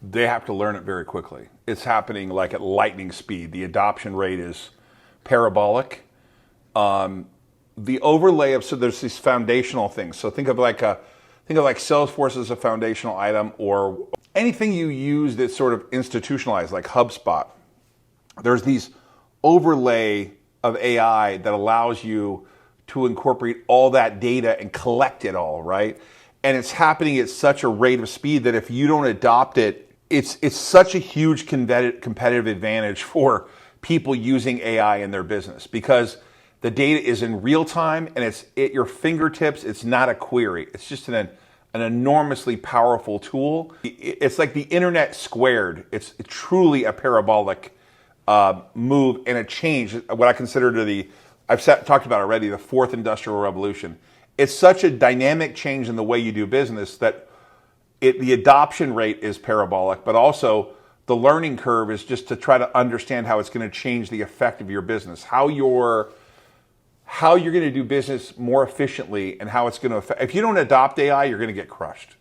they have to learn it very quickly. It's happening like at lightning speed. The adoption rate is parabolic. The overlay of, so there's these foundational things. So think of like Salesforce as a foundational item, or anything you use that's sort of institutionalized, like HubSpot. There's these overlay of AI that allows you to incorporate all that data and collect it all, right? And it's happening at such a rate of speed that if you don't adopt it, it's such a huge competitive advantage for people using AI in their business, because the data is in real time and it's at your fingertips. It's not a query. It's just an enormously powerful tool. It's like the internet squared. It's truly a parabolic move and a change, what I consider talked about already, the fourth industrial revolution. It's such a dynamic change in the way you do business that the adoption rate is parabolic, but also the learning curve is just to try to understand how it's going to change the effect of your business, how you're going to do business more efficiently, and how it's going to affect. If you don't adopt AI, you're going to get crushed.